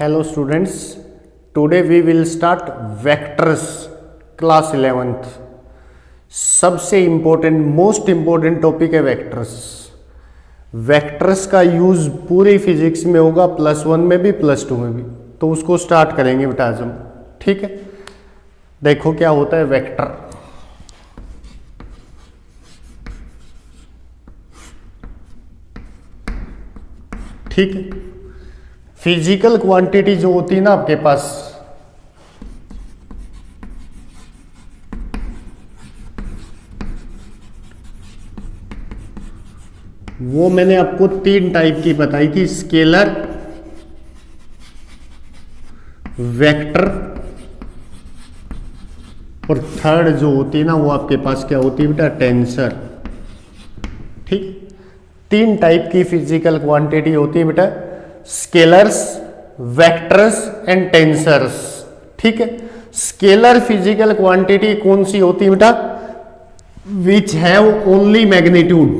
Hello students, today we will start vectors class 11th। सबसे important most important topic है vectors. Vectors का use पूरी physics में होगा, +1 में भी +2 में भी। तो उसको स्टार्ट करेंगे बेटा आज हम, ठीक है। देखो क्या होता है वेक्टर। ठीक है, फिजिकल क्वांटिटी जो होती है ना आपके पास, वो मैंने आपको 3 टाइप की बताई थी, स्केलर, वेक्टर और थर्ड जो होती है ना वो आपके पास क्या होती है बेटा, टेंसर। ठीक, 3 टाइप की फिजिकल क्वांटिटी होती है बेटा, स्केलर्स, वेक्टर्स एंड टेंसर्स। ठीक है, स्केलर फिजिकल क्वांटिटी कौन सी होती है बेटा, विच हैव ओनली मैग्नीट्यूड।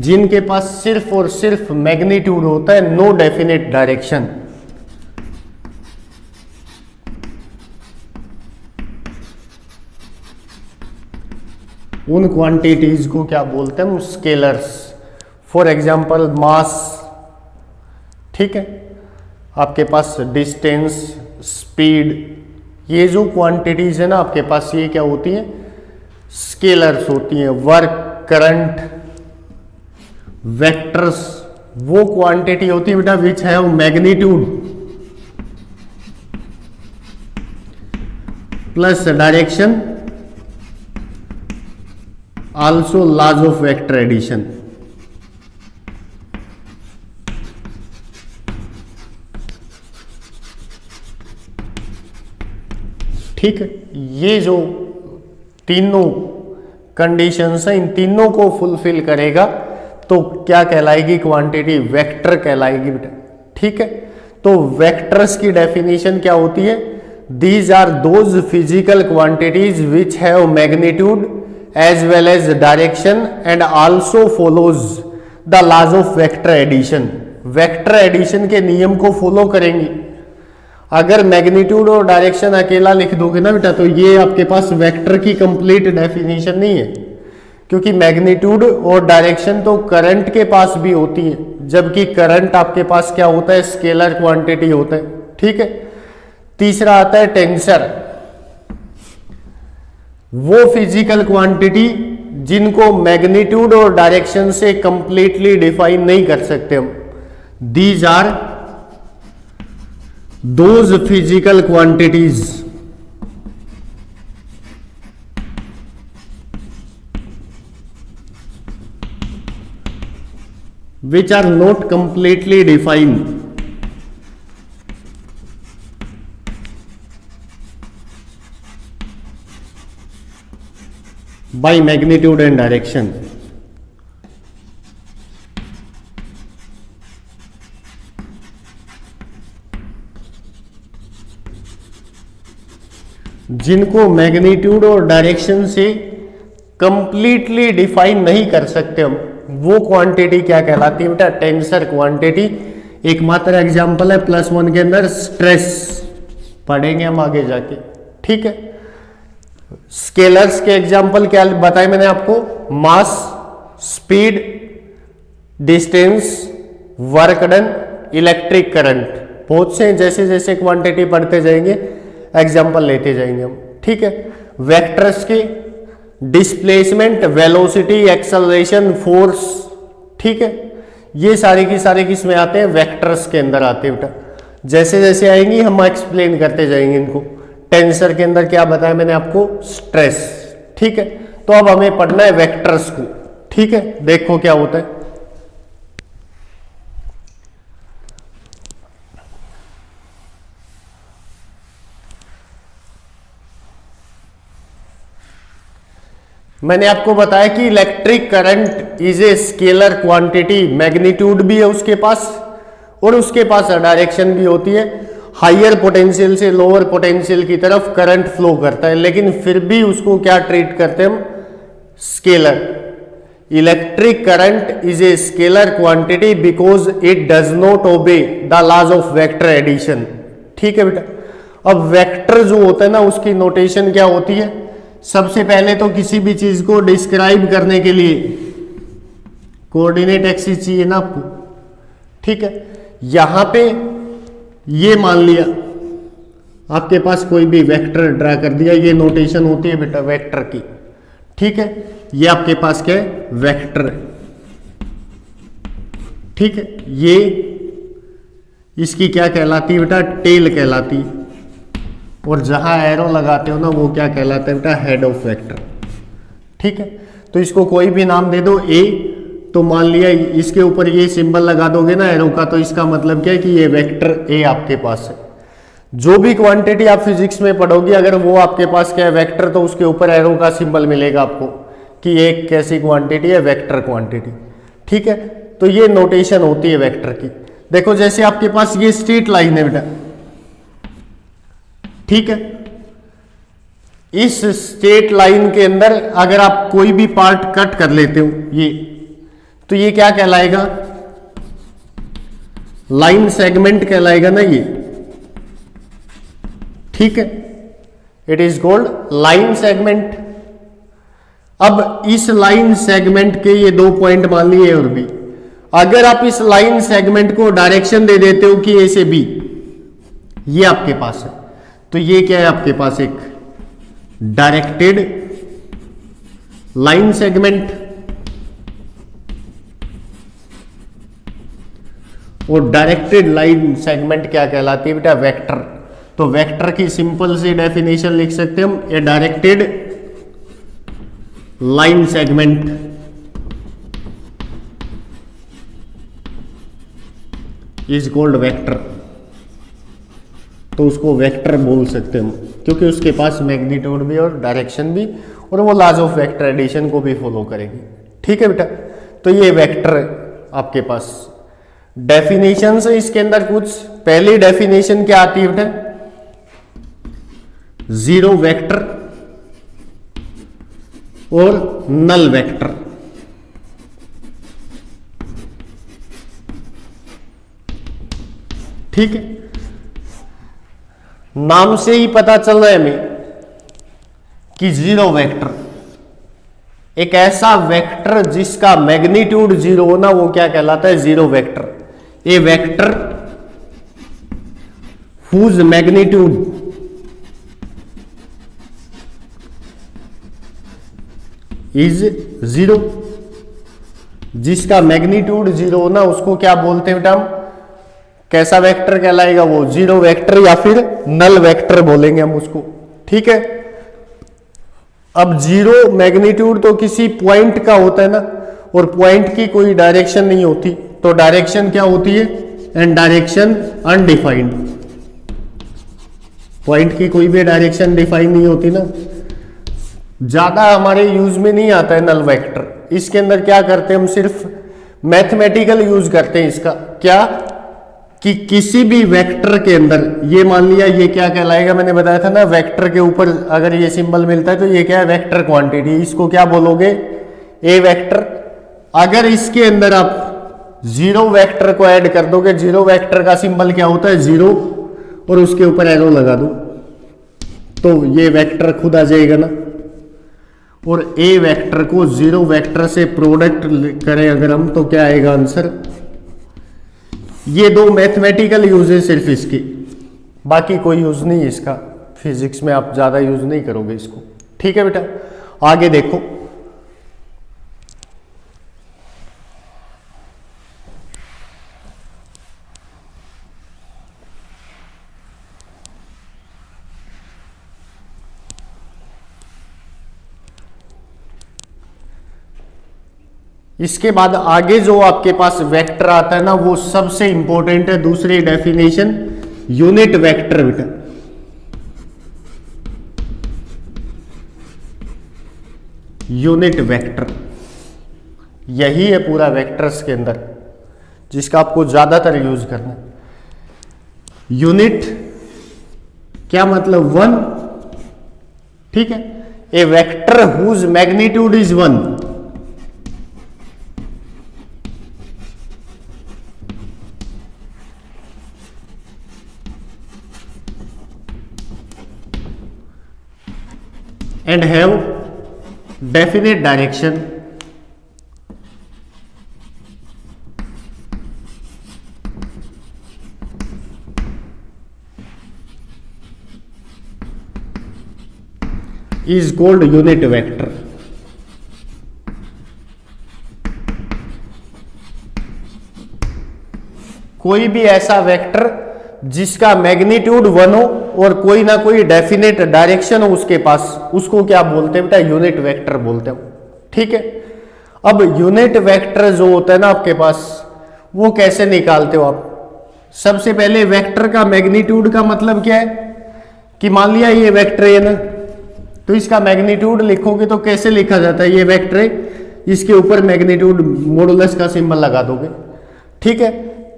जिनके पास सिर्फ और सिर्फ मैग्नीट्यूड होता है, नो डेफिनेट डायरेक्शन। उन क्वांटिटीज को क्या बोलते हैं हम, स्केलर्स। फॉर एग्जांपल मास। ठीक है, आपके पास डिस्टेंस, स्पीड, ये जो क्वांटिटीज है ना आपके पास, ये क्या होती हैं, स्केलर्स होती हैं। वर्क, करंट, वेक्टर्स वो क्वांटिटी होती है बेटा which have magnitude plus direction, also laws of vector addition. ठीक है, ये जो तीनों कंडीशंस हैं, इन तीनों को फुलफिल करेगा तो क्या कहलाएगी क्वांटिटी, वेक्टर कहलाएगी बेटा। ठीक है, तो वेक्टर्स की डेफिनेशन क्या होती है, these are those physical quantities which have magnitude as well as direction and also follows the laws of vector addition. Vector addition के नियम को फॉलो करेंगी। अगर मैग्नीट्यूड और डायरेक्शन अकेला लिख दोगे ना बेटा, तो ये आपके पास वेक्टर की कंप्लीट डेफिनेशन नहीं है, क्योंकि मैग्नीट्यूड और डायरेक्शन तो करंट के पास भी होती है, जबकि करंट आपके पास क्या होता है, स्केलर क्वांटिटी होता है। ठीक है, तीसरा आता है टेंसर। वो फिजिकल क्वांटिटी जिनको मैग्नीट्यूड और डायरेक्शन से कंप्लीटली डिफाइन नहीं कर सकते हम। These are those physical quantities which are not completely defined by magnitude and direction। जिनको मैग्नीट्यूड और डायरेक्शन से कंप्लीटली डिफाइन नहीं कर सकते हम, वो क्वांटिटी क्या कहलाती है बेटा, टेंसर क्वांटिटी। एक मात्र एग्जांपल है +1 के अंदर, स्ट्रेस, पढ़ेंगे हम आगे जाके। ठीक है, स्केलर्स के एग्जांपल क्या बताए मैंने आपको, mass, speed, distance, work done, electric current. बहुत से जैसे जैसे क्वांटिटी पढ़ते जाएंगे एग्जांपल लेते जाएंगे हम। ठीक है, वेक्टर्स की डिस्प्लेसमेंट, वेलोसिटी, एक्सेलरेशन, फोर्स। ठीक है, ये सारे की सारे किस में आते हैं, वेक्टर्स के अंदर आते हैं बेटा। जैसे जैसे आएंगी हम एक्सप्लेन करते जाएंगे इनको। टेंसर के अंदर क्या बताया मैंने आपको, स्ट्रेस। ठीक है, तो अब हमें पढ़ना है वेक्टर्स को। ठीक है, देखो क्या होता है। मैंने आपको बताया कि electric current is a scalar quantity, magnitude भी है उसके पास और उसके पास डायरेक्शन भी होती है। हायर पोटेंशियल से लोअर पोटेंशियल की तरफ करंट फ्लो करता है, लेकिन फिर भी उसको क्या ट्रीट करते हैं हम, scalar. Electric current is a scalar quantity because it does not obey the laws of vector addition. ठीक है बेटा, अब वेक्टर जो होता है ना उसकी नोटेशन क्या होती है, सबसे पहले तो किसी भी चीज को डिस्क्राइब करने के लिए कोऑर्डिनेट एक्सिस चाहिए ना आपको। ठीक है, यहां पे ये मान लिया आपके पास कोई भी वेक्टर ड्रा कर दिया, ये नोटेशन होती है बेटा वेक्टर की। ठीक है, ये आपके पास क्या है, वेक्टर है। ठीक है, ये इसकी क्या कहलाती है बेटा, टेल कहलाती है। और जहां एरो लगाते हो ना वो क्या कहलाता है बेटा, हेड ऑफ वेक्टर। ठीक है, तो इसको कोई भी नाम दे दो ए, तो मान लिया इसके ऊपर ये सिंबल लगा दोगे ना एरो का, तो इसका मतलब क्या है कि ये वेक्टर ए आपके पास है। जो भी क्वांटिटी आप फिजिक्स में पढ़ोगे अगर वो आपके पास क्या है वेक्टर, तो उसके ऊपर एरो का सिंबल मिलेगा आपको कि एक कैसी क्वांटिटी है, वेक्टर क्वांटिटी। ठीक है, तो ये नोटेशन होती है वेक्टर की। देखो जैसे आपके पास ये स्ट्रेट लाइन है बेटा, ठीक है, इस स्ट्रेट लाइन के अंदर अगर आप कोई भी पार्ट कट कर लेते हो ये, तो ये क्या कहलाएगा, लाइन सेगमेंट कहलाएगा ना ये। ठीक है, it is called line segment. अब इस लाइन सेगमेंट के ये दो पॉइंट मान लिए और भी, अगर आप इस लाइन सेगमेंट को डायरेक्शन दे देते हो कि ए से बी, ये आपके पास है, तो ये क्या है आपके पास एक डायरेक्टेड लाइन सेगमेंट। और डायरेक्टेड लाइन सेगमेंट क्या कहलाती है बेटा, वेक्टर। तो वेक्टर की सिंपल सी डेफिनेशन लिख सकते हैं हम, ए directed line segment is called vector. तो उसको वेक्टर बोल सकते हैं हम, क्योंकि उसके पास मैग्नीट्यूड भी और डायरेक्शन भी, और वो लॉज ऑफ वेक्टर एडिशन को भी फॉलो करेगी। ठीक है बेटा, तो ये वेक्टर आपके पास डेफिनेशन है। इसके अंदर कुछ पहली डेफिनेशन क्या आती है बेटा, जीरो वेक्टर और नल वेक्टर। ठीक है, नाम से ही पता चल रहा है हमें कि जीरो वेक्टर, एक ऐसा वेक्टर जिसका मैग्नीट्यूड जीरो होना, वो क्या कहलाता है, zero vector. A vector whose magnitude is zero, जिसका मैग्नीट्यूड जीरो होना उसको क्या बोलते हैं बेटा हम, कैसा वेक्टर कहलाएगा वो, जीरो वेक्टर या फिर नल वेक्टर बोलेंगे हम उसको। ठीक है, अब जीरो मैग्नीट्यूड तो किसी पॉइंट का होता है ना, और पॉइंट की कोई डायरेक्शन नहीं होती, तो डायरेक्शन क्या होती है, एंड डायरेक्शन अनडिफाइंड। पॉइंट की कोई भी डायरेक्शन डिफाइन नहीं होती ना, ज्यादा हमारे यूज में नहीं आता है नल वेक्टर। इसके अंदर क्या करते हैं हम, सिर्फ मैथमेटिकल यूज करते हैं इसका, क्या कि किसी भी वेक्टर के अंदर, ये मान लिया ये क्या कहलाएगा, मैंने बताया था ना वेक्टर के ऊपर अगर ये सिंबल मिलता है तो ये क्या है, वेक्टर क्वांटिटी। इसको क्या बोलोगे, ए वेक्टर। अगर इसके अंदर आप जीरो वेक्टर को ऐड कर दोगे, जीरो वेक्टर का सिंबल क्या होता है, जीरो, और उसके ऊपर एरो लगा दो, तो ये वेक्टर खुद आ जाएगा ना। और ए वेक्टर को जीरो वेक्टर से प्रोडक्ट करें अगर हम, तो क्या आएगा आंसर। ये दो मैथमेटिकल यूज है सिर्फ इसकी, बाकी कोई यूज नहीं है इसका, फिजिक्स में आप ज्यादा यूज नहीं करोगे इसको। ठीक है बेटा, आगे देखो, इसके बाद आगे जो आपके पास वेक्टर आता है ना, वो सबसे इंपॉर्टेंट है, दूसरी डेफिनेशन यूनिट वेक्टर बेटा। यूनिट वेक्टर यही है पूरा वेक्टर्स के अंदर जिसका आपको ज्यादातर यूज करना है। यूनिट क्या मतलब, वन। ठीक है, a vector whose magnitude is 1 and have definite direction is called unit vector. कोई भी ऐसा वेक्टर जिसका मैग्नीट्यूड 1 हो और कोई ना कोई डेफिनेट डायरेक्शन हो उसके पास, उसको क्या बोलते हैं बेटा? यूनिट वेक्टर बोलते हैं। ठीक है, अब यूनिट वेक्टर जो होता है ना आपके पास, वो कैसे निकालते हो आप? सबसे पहले वेक्टर का मैग्नीट्यूड का मतलब क्या है कि मान लिया ये वेक्टर है ना, तो इसका मैग्नीट्यूड लिखोगे तो कैसे लिखा जाता है? ये वेक्टर है, इसके ऊपर मैग्नीट्यूड मॉडुलस का सिंबल लगा दोगे। ठीक है,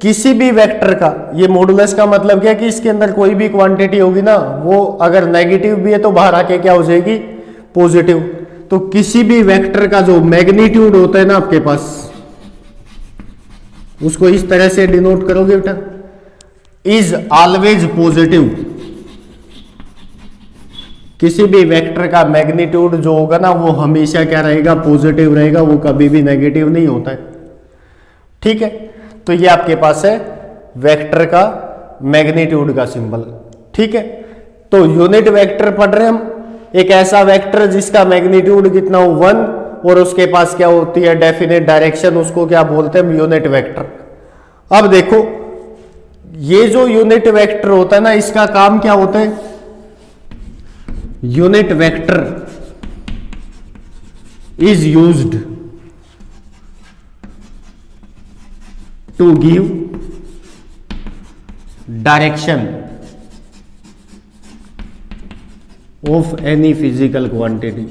किसी भी वेक्टर का ये मॉडुलस का मतलब क्या है कि इसके अंदर कोई भी क्वांटिटी होगी ना, वो अगर नेगेटिव भी है तो बाहर आके क्या हो जाएगी? पॉजिटिव। तो किसी भी वेक्टर का जो मैग्नीट्यूड होता है ना आपके पास, उसको इस तरह से डिनोट करोगे बेटा, इज ऑलवेज पॉजिटिव। किसी भी वेक्टर का मैग्नीट्यूड जो होगा ना वो हमेशा क्या रहेगा? पॉजिटिव रहेगा, वो कभी भी नेगेटिव नहीं होता है। ठीक है, तो ये आपके पास है वेक्टर का मैग्नीट्यूड का सिंबल। ठीक है, तो यूनिट वेक्टर पढ़ रहे हम, एक ऐसा वेक्टर जिसका मैग्नीट्यूड कितना हो? 1, और उसके पास क्या होती है? डेफिनेट डायरेक्शन, उसको क्या बोलते हैं? हम यूनिट वेक्टर। अब देखो, ये जो यूनिट वेक्टर होता है ना, इसका काम क्या होता है? Unit vector is used to give direction of any physical quantity.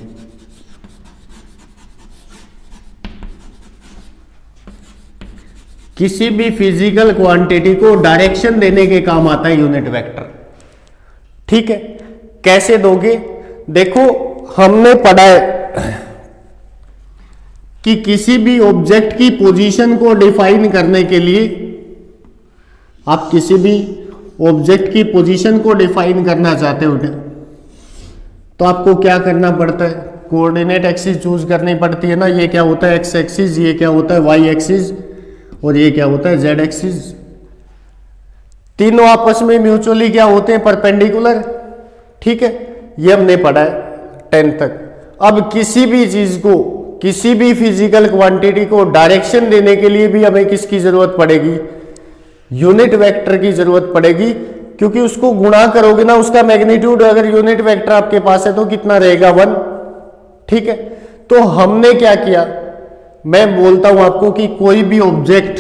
किसी भी फिजिकल क्वांटिटी को डायरेक्शन देने के काम आता है यूनिट वेक्टर। ठीक है, कैसे दोगे? देखो, हमने पढ़ा है कि किसी भी ऑब्जेक्ट की पोजीशन को डिफाइन करने के लिए, आप किसी भी ऑब्जेक्ट की पोजीशन को डिफाइन करना चाहते हो तो आपको क्या करना पड़ता है? कोऑर्डिनेट एक्सिस चूज करनी पड़ती है ना। ये क्या होता है? एक्स एक्सिस, ये क्या होता है? वाई एक्सिस, और ये क्या होता है? Z axis. तीनों आपस में म्यूचुअली क्या होते हैं? परपेंडिकुलर। ठीक है, ये हमने पढ़ा है 10th तक। अब किसी भी चीज को, किसी भी फिजिकल क्वांटिटी को डायरेक्शन देने के लिए भी हमें किसकी जरूरत पड़ेगी? यूनिट वेक्टर की जरूरत पड़ेगी, क्योंकि उसको गुणा करोगे ना, उसका मैग्नीट्यूड अगर यूनिट वेक्टर आपके पास है तो कितना रहेगा? 1। ठीक है, तो हमने क्या किया, मैं बोलता हूं आपको कि कोई भी ऑब्जेक्ट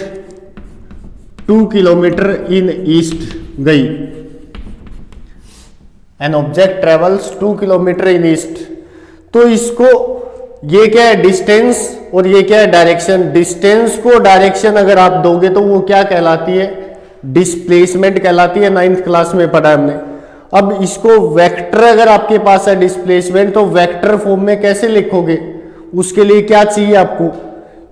2 किलोमीटर इन ईस्ट गई, एन ऑब्जेक्ट ट्रेवल्स 2 किलोमीटर इन ईस्ट, तो इसको, ये क्या है? डिस्टेंस, और ये क्या है? डायरेक्शन। डिस्टेंस को डायरेक्शन अगर आप दोगे तो वो क्या कहलाती है? डिस्प्लेसमेंट कहलाती है। 9th क्लास में पढ़ा हमने। अब इसको वेक्टर अगर आपके पास है डिस्प्लेसमेंट, तो वेक्टर फॉर्म में कैसे लिखोगे? उसके लिए क्या चाहिए आपको?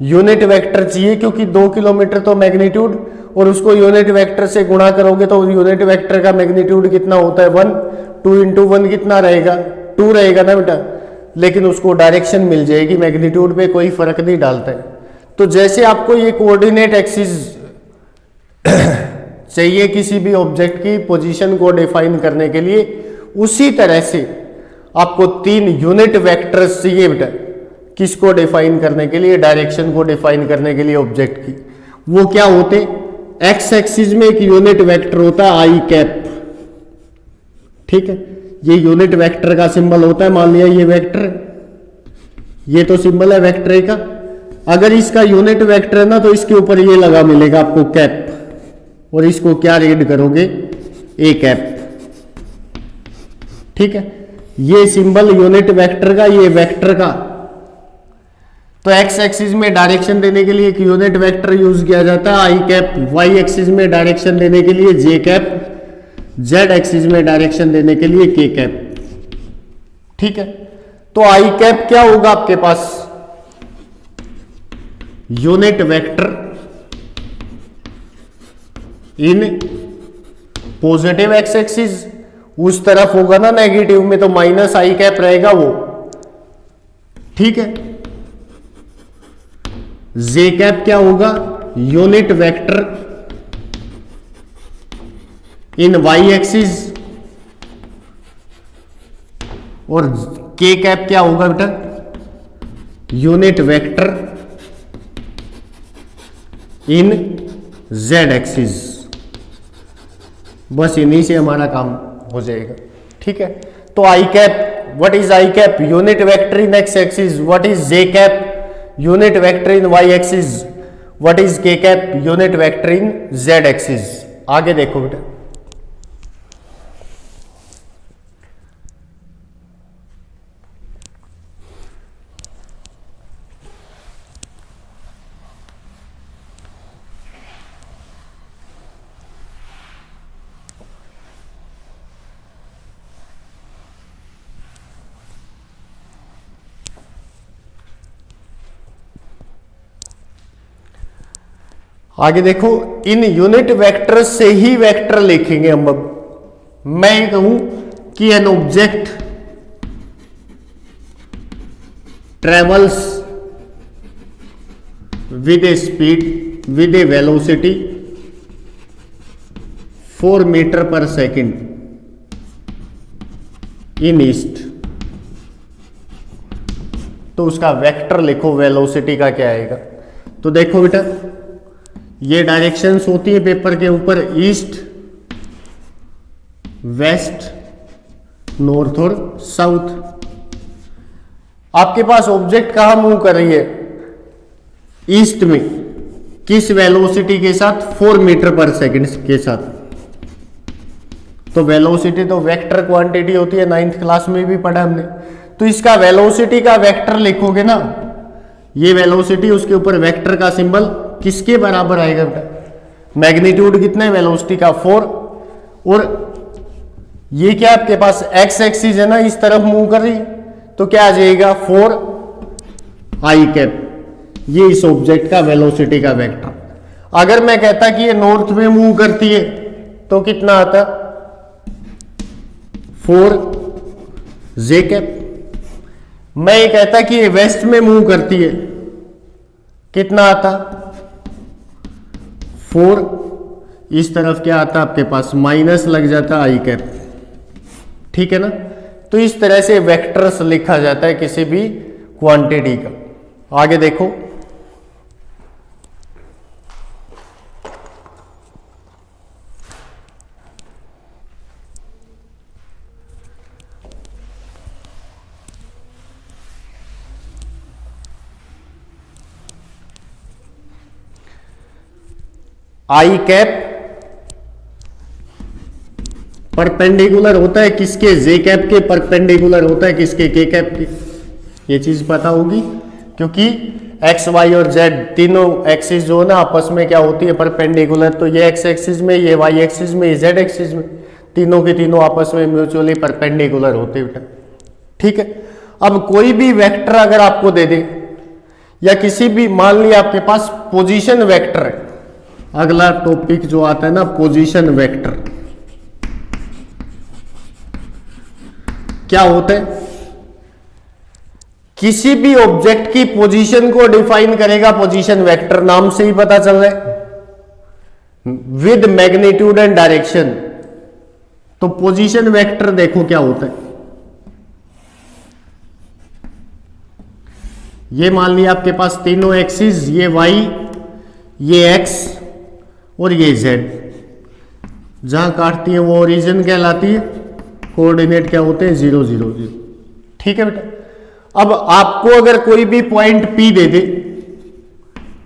यूनिट वेक्टर चाहिए, क्योंकि 2 किलोमीटर तो मैग्नीट्यूड, और उसको यूनिट वेक्टर से गुणा करोगे तो यूनिट वेक्टर का मैग्नीट्यूड कितना होता है? 1। 2 × 1 कितना रहेगा? 2 रहेगा ना बेटा, लेकिन उसको डायरेक्शन मिल जाएगी, मैग्नीट्यूड पे कोई फर्क नहीं डालता है। तो जैसे आपको ये कोऑर्डिनेट एक्सिस चाहिए किसी भी ऑब्जेक्ट की पोजीशन को डिफाइन करने के लिए, उसी तरह से आपको 3 यूनिट वेक्टर्स चाहिए बेटा, किसको डिफाइन करने के लिए? डायरेक्शन को डिफाइन करने के लिए ऑब्जेक्ट की। वो क्या होते? एक्स एक्सिस में एक यूनिट वेक्टर होता है आई कैप। ठीक है, ये यूनिट वेक्टर का सिंबल होता है। मान लिया ये वेक्टर, ये तो सिंबल है वेक्टर का। अगर इसका यूनिट वेक्टर है ना, तो इसके ऊपर ये लगा मिलेगा आपको कैप, और इसको क्या रीड करोगे? A cap. ठीक है, ये सिंबल यूनिट वेक्टर का, ये वेक्टर का। तो एक्स एक्सिस में डायरेक्शन देने के लिए एक यूनिट वेक्टर यूज किया जाता है आई कैप, वाई एक्सिस में डायरेक्शन देने के लिए जे कैप, जेड एक्सिस में डायरेक्शन देने के लिए के कैप। ठीक है, तो आई कैप क्या होगा आपके पास, unit vector in positive x axis, उस तरफ होगा ना नेगेटिव में तो माइनस आई कैप रहेगा वो, ठीक है। जे कैप क्या होगा, unit vector in y axis, और के कैप क्या होगा बेटा, unit vector in z axis. बस इन्हीं से हमारा काम हो जाएगा, ठीक है। तो i cap, what is i cap, unit vector in x axis. What is j cap, unit vector in y axis. What is k cap, unit vector in z axis. आगे देखो बेटा, आगे देखो, इन यूनिट वेक्टर से ही vector लिखेंगे हम। अब मैं कहूं कि an object travels with a speed with a velocity 4 metre per second in east, तो उसका वेक्टर लिखो, वेलोसिटी का क्या आएगा। तो देखो बेटा, ये डायरेक्शंस होती है पेपर के ऊपर, ईस्ट, वेस्ट, नॉर्थ और साउथ। आपके पास ऑब्जेक्ट कहां मूव कर रही है, ईस्ट में, किस वेलोसिटी के साथ, 4 मीटर पर सेकंड के साथ। तो वेलोसिटी तो वेक्टर क्वांटिटी होती है, 9th क्लास में भी पढ़ा हमने। तो इसका वेलोसिटी का वेक्टर लिखोगे ना, ये वेलोसिटी, उसके ऊपर वेक्टर का सिंबल किसके बराबर आएगा बेटा, मैग्नीट्यूड कितना है वेलोसिटी का, 4, और ये क्या आपके पास एक्स एक्सिस है ना, इस तरफ मूव कर रही है, तो क्या आ जाएगा 4 आई कैप, ये इस ऑब्जेक्ट का वेलोसिटी का वेक्टर। अगर मैं कहता कि ये नॉर्थ में मूव करती है तो कितना आता, 4 जे कैप। मैं ये कहता कि ये वेस्ट में मूव करती है, कितना आता, 4, इस तरफ क्या आता आपके पास, माइनस लग जाता आई कैप, ठीक है ना। तो इस तरह से वेक्टर्स लिखा जाता है किसी भी क्वांटिटी का। आगे देखो, आई कैप परपेंडिकुलर होता है किसके, जे कैप के परपेंडिकुलर होता है किसके, के कैप के। ये चीज पता होगी, क्योंकि एक्स वाई और जेड तीनों एक्सिस जो है ना आपस में क्या होती है, परपेंडिकुलर। तो ये एक्स एक्सिस में, ये वाई एक्सिस में, ये जेड एक्सिस में, तीनों के तीनों आपस में म्यूचुअली परपेंडिकुलर होते हैं, ठीक है। अब कोई भी वेक्टर अगर आपको दे दे, या किसी भी, मान लिया आपके पास पोजीशन वेक्टर है, अगला टॉपिक जो आता है ना पोजीशन वेक्टर, क्या होता है, किसी भी ऑब्जेक्ट की पोजीशन को डिफाइन करेगा पोजीशन वेक्टर, नाम से ही पता चल रहा है, विद मैग्नीट्यूड एंड डायरेक्शन। तो पोजीशन वेक्टर देखो क्या होता है, ये मान लिया आपके पास तीनों एक्सिस, ये वाई, ये एक्स और ये जेड, जहां काटती है वो ओरिजिन कहलाती है, कोऑर्डिनेट क्या होते हैं 0 0 0, ठीक है बेटा। अब आपको अगर कोई भी पॉइंट P दे दे,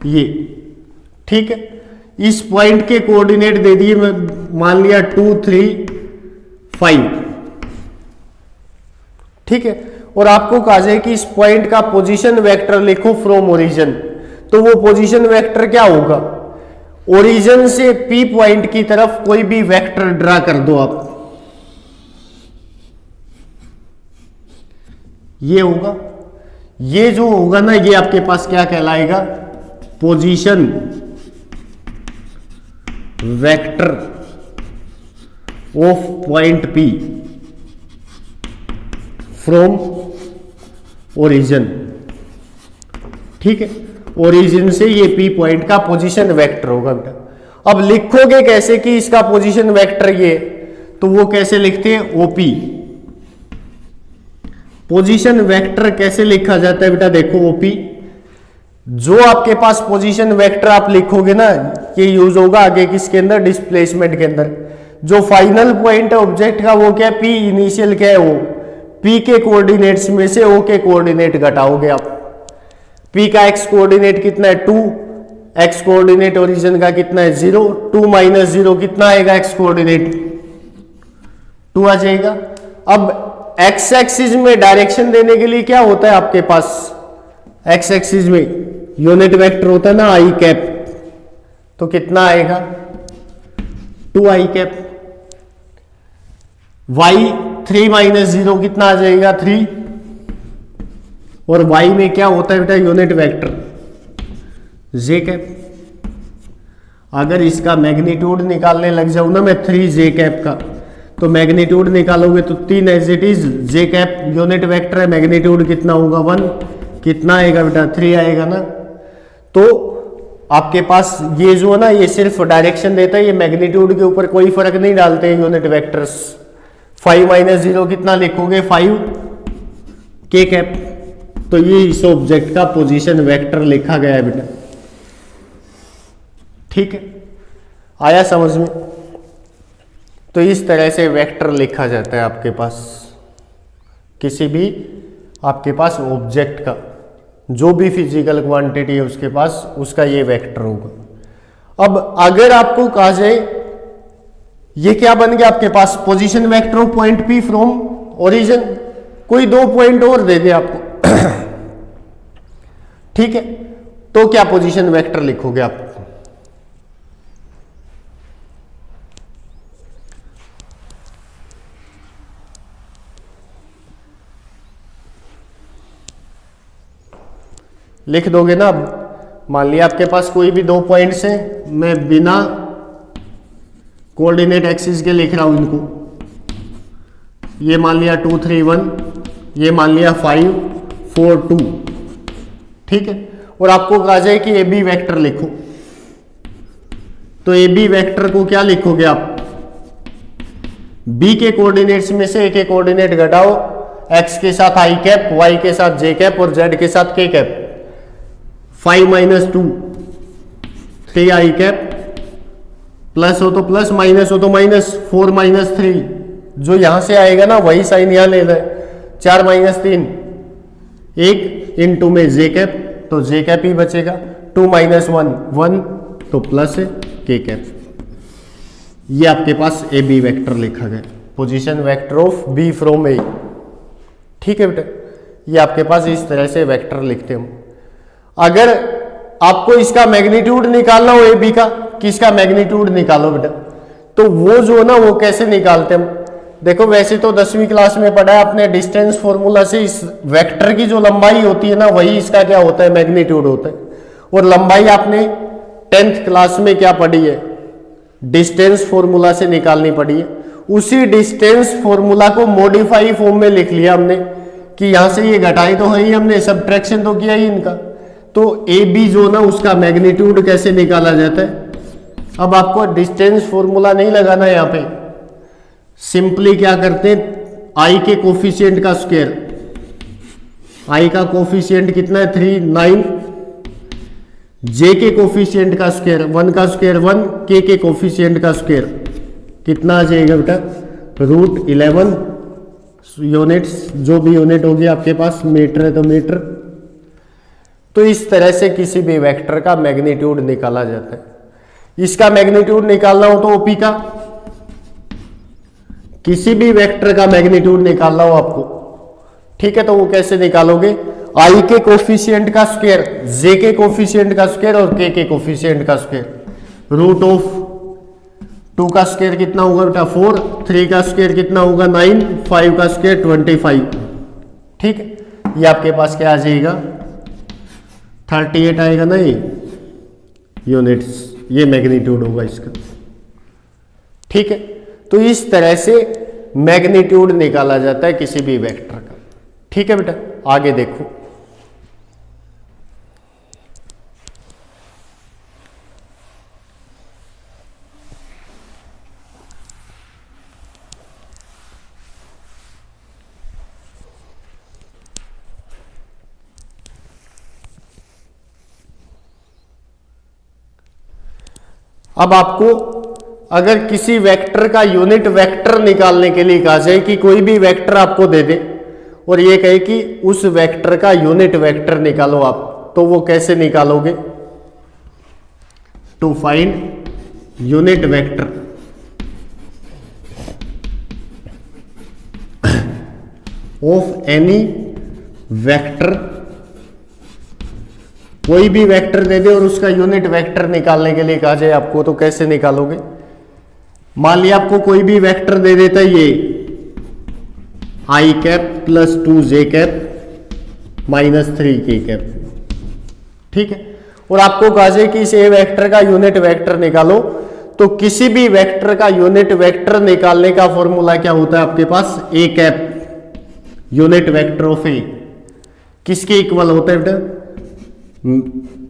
ये ठीक है, इस पॉइंट के कोऑर्डिनेट दे दिए, मान लिया 2 3 5, ठीक है, और आपको कहा जाए कि इस पॉइंट का पोजीशन वेक्टर लिखो फ्रॉम ओरिजिन, तो वो पोजीशन वेक्टर क्या होगा, ओरिजिन से P पॉइंट की तरफ कोई भी वेक्टर ड्रा कर दो आप। ये होगा, ये जो होगा ना ये आपके पास क्या कहलाएगा, position vector of point P from origin. ठीक है, ओरिजिन से ये P पॉइंट का पोजीशन वेक्टर होगा बेटा। अब लिखोगे कैसे कि इसका पोजीशन वेक्टर ये, तो वो कैसे लिखते हैं, OP। पोजीशन वेक्टर कैसे लिखा जाता है बेटा, देखो OP, जो आपके पास पोजीशन वेक्टर आप लिखोगे ना, ये यूज होगा आगे किसके अंदर, डिस्प्लेसमेंट के अंदर। जो फाइनल पॉइंट है ऑब्जेक्ट का वो क्या है, P इनिशियल क्या है, वो P के कोऑर्डिनेट्स में से O के कोऑर्डिनेट घटाओगे आप। P का x कोऑर्डिनेट कितना है 2, x कोऑर्डिनेट ओरिजिन का कितना है 0, 2 माइनस 0 कितना आएगा, x कोऑर्डिनेट 2 आ जाएगा। अब x एक्सिस में डायरेक्शन देने के लिए क्या होता है आपके पास, x एक्सिस में यूनिट वेक्टर होता है ना i कैप, तो कितना आएगा 2i कैप। y 3 माइनस 0 कितना आ जाएगा 3, और y में क्या होता है बेटा यूनिट वेक्टर j कैप। अगर इसका मैग्नीट्यूड निकालने लग जाऊं ना मैं 3j कैप का, तो मैग्नीट्यूड निकालोगे तो 3 as it is j cap unit vector है, मैग्नीट्यूड कितना होगा 1, कितना आएगा बेटा 3 आएगा ना। तो आपके पास ये जो है ना ये सिर्फ डायरेक्शन देता है, ये मैग्नीट्यूड के ऊपर कोई फर्क नहीं डालते हैं यूनिट वेक्टर्स। 5 माइनस 0 कितना लिखोगे 5 k कैप, तो ये इस ऑब्जेक्ट का पोजीशन वेक्टर लिखा गया है बेटा। ठीक है, आया समझ में। तो इस तरह से वेक्टर लिखा जाता है आपके पास, किसी भी आपके पास ऑब्जेक्ट का, जो भी फिजिकल क्वांटिटी है उसके पास, उसका ये वेक्टर होगा। अब अगर आपको कहा जाए ये क्या बन गया आपके पास, position vector of point P from origin, कोई 2 पॉइंट और दे दे आपको ठीक है, तो क्या पोजीशन वेक्टर लिखोगे आप, लिख दोगे ना। अब मान लिया आपके पास कोई भी 2 पॉइंट्स हैं, मैं बिना कोऑर्डिनेट एक्सिस के लिख रहा हूं इनको, ये मान लिया 2 3 1, ये मान लिया 5 4 2, ठीक है। और आपको कहा जाए कि ए बी वेक्टर लिखो, तो ए बी वेक्टर को क्या लिखोगे आप, बी के कोऑर्डिनेट्स में से ए के कोऑर्डिनेट घटाओ, एक्स के साथ आई कैप, वाई के साथ जे कैप और जेड के साथ के कैप। 5 माइनस 2 3 आई कैप, प्लस हो तो प्लस, माइनस हो तो माइनस, 4 माइनस 3, जो यहां से आएगा ना वही साइन यहां ले लें, 4 माइनस 3 1 इनटू में जे कैप, तो जे कैप ही बचेगा। 2 माइनस 1 1, तो प्लस है के कैप। ये आपके पास ए बी वेक्टर लिखा गया, position vector of b from a. ठीक है बेटा, ये आपके पास इस तरह से वेक्टर लिखते हम। अगर आपको इसका मैग्नीट्यूड निकालना हो ए बी का, किसका मैग्नीट्यूड निकालो बेटा, तो वो जो है ना वो कैसे निकालते हम, देखो वैसे तो 10वीं क्लास में पढ़ा है आपने, डिस्टेंस फॉर्मूला से इस वेक्टर की जो लंबाई होती है ना वही इसका क्या होता है, मैग्नीट्यूड होता है। और लंबाई आपने 10th क्लास में क्या पढ़ी है, डिस्टेंस फॉर्मूला से निकालनी पड़ी है। उसी डिस्टेंस फॉर्मूला को मॉडिफाई फॉर्म में लिख लिया हमने कि यहां से ये घटाई तो है ही, हमने सब्ट्रैक्शन तो किया ही इनका। तो ए बी जो ना उसका मैग्नीट्यूड कैसे निकाला जाता है, अब आपको डिस्टेंस फॉर्मूला नहीं लगाना है, यहां पे सिंपली क्या करते हैं, आई के कोफिशिएंट का स्क्वायर, आई का कोफिशिएंट कितना है 3 9, जे के कोफिशिएंट का स्क्वायर 1 का स्क्वायर 1, के कोफिशिएंट का स्क्वायर कितना आ जाएगा बेटा, √11 यूनिट्स, जो भी यूनिट होगी आपके पास, मीटर है तो मीटर। तो इस तरह से किसी भी वेक्टर का मैग्नीट्यूड निकाला जाता है। इसका मैग्नीट्यूड निकालना हो तो ओपी का, किसी भी वेक्टर का मैग्नीट्यूड निकालना हो आपको, ठीक है, तो वो कैसे निकालोगे, आई के कोफिशिएंट का स्क्वायर, जे के कोफिशिएंट का स्क्वायर और के कोफिशिएंट का स्क्वायर। √2 का स्क्वायर कितना होगा बेटा 4, 3 का स्क्वायर कितना होगा 9, 5 का स्क्वायर 25। ठीक है, ये आपके पास क्या आ जाएगा 38 आएगा ना ये यूनिट्स, ये मैग्नीट्यूड होगा इसका। ठीक है, तो इस तरह से मैग्नीट्यूड निकाला जाता है किसी भी वेक्टर का। ठीक है बेटा, आगे देखो। अब आपको अगर किसी वेक्टर का यूनिट वेक्टर निकालने के लिए कहा जाए कि कोई भी वेक्टर आपको दे दे और ये कहे कि उस वेक्टर का यूनिट वेक्टर निकालो आप, तो वो कैसे निकालोगे? To find unit vector of any vector, कोई भी वेक्टर दे दे और उसका यूनिट वेक्टर निकालने के लिए कहा जाए आपको, तो कैसे निकालोगे? मान लिया आपको कोई भी वेक्टर दे देता है ये आई कैप प्लस 2 जे कैप माइनस 3 के कैप। ठीक है, और आपको कहा जाए कि इस ए वेक्टर का यूनिट वेक्टर निकालो, तो किसी भी वेक्टर का यूनिट वेक्टर निकालने का फॉर्मूला क्या होता है आपके पास? A cap unit vector of a किसके इक्वल होता है बेटा?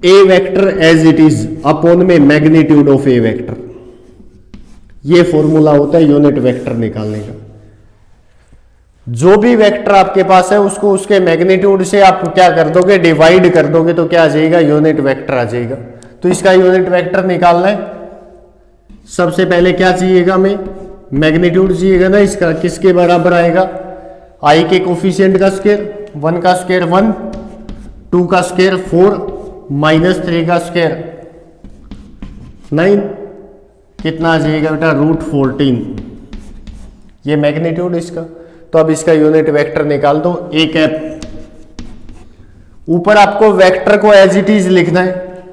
A vector as it is upon में मैग्नीट्यूड ऑफ ए वेक्टर। ये फॉर्मूला होता है यूनिट वेक्टर निकालने का। जो भी वेक्टर आपके पास है उसको उसके मैग्नीट्यूड से आप क्या कर दोगे? डिवाइड कर दोगे, तो क्या आ जाएगा? यूनिट वेक्टर आ जाएगा। तो इसका यूनिट वेक्टर निकालना है, सबसे पहले क्या चाहिएगा हमें? मैग्नीट्यूड चाहिएगा ना इसका। किसके बराबर आएगा? आई के कोफिशिएंट का स्क्वायर, 1 का स्क्वायर 1, 2 का स्क्वायर 4, माइनस 3 का स्क्वायर 9, कितना आ जाएगा बेटा? √14। ये मैग्नीट्यूड इसका। तो अब इसका यूनिट वेक्टर निकाल दो, ए कैप। ऊपर आपको वेक्टर को एज इट इज लिखना है,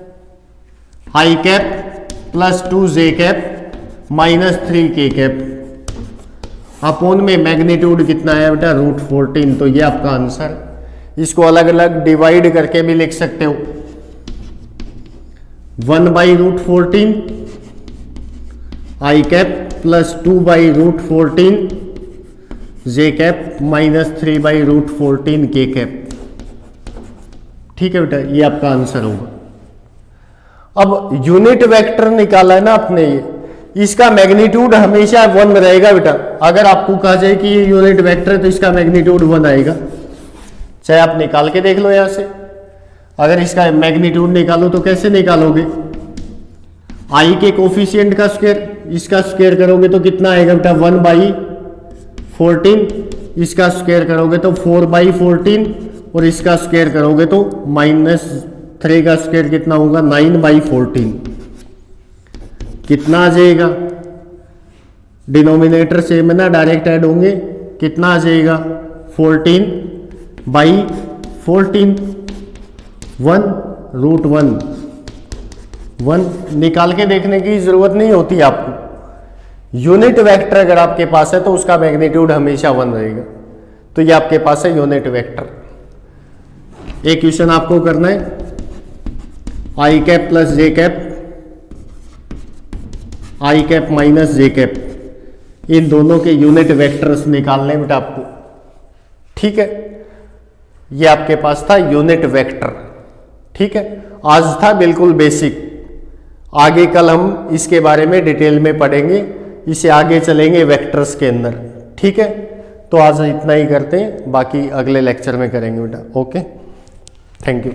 आई कैप प्लस 2 जे कैप माइनस 3 के कैप अपॉन में मैग्नीट्यूड कितना है बेटा? √14। तो ये आपका आंसर। इसको अलग अलग डिवाइड करके भी लिख सकते हो, 1/√14 आई कैप प्लस 2/√14 जे कैप माइनस 3/√14 के कैप। ठीक है बेटा, ये आपका आंसर होगा। अब यूनिट वेक्टर निकाला है ना आपने, ये इसका मैग्नीट्यूड हमेशा 1 रहेगा बेटा। अगर आपको कहा जाए कि ये यूनिट वेक्टर है तो इसका मैग्नीट्यूड 1 आएगा, चाहे आप निकाल के देख लो यहां से। अगर इसका मैग्नीट्यूड निकालो तो कैसे निकालोगे? आई के कोफिशिएंट का स्क्वायर, इसका स्क्वायर करोगे तो कितना आएगा बेटा? 1/14, इसका स्क्वायर करोगे तो 4/14 और इसका स्क्वायर करोगे तो -3 का स्क्वायर कितना होगा? 9/14। कितना आ जाएगा? डिनोमिनेटर सेम है ना, डायरेक्ट ऐड होंगे। कितना आ जाएगा? 14/14, 1 निकाल के देखने की जरूरत नहीं होती आपको। यूनिट वेक्टर अगर आपके पास है तो उसका मैग्नीट्यूड हमेशा 1 रहेगा। तो ये आपके पास है यूनिट वेक्टर। एक क्वेश्चन आपको करना है, आई कैप प्लस जे कैप, आई कैप माइनस जे कैप, इन दोनों के यूनिट वेक्टर्स निकालने बेटा आपको। ठीक है, ये आपके पास था यूनिट वेक्टर। ठीक है, आज था बिल्कुल बेसिक। आगे कल हम इसके बारे में डिटेल में पढ़ेंगे, इसे आगे चलेंगे वेक्टर्स के अंदर। ठीक है, तो आज इतना ही करते हैं, बाकी अगले लेक्चर में करेंगे बेटा। Okay, thank you.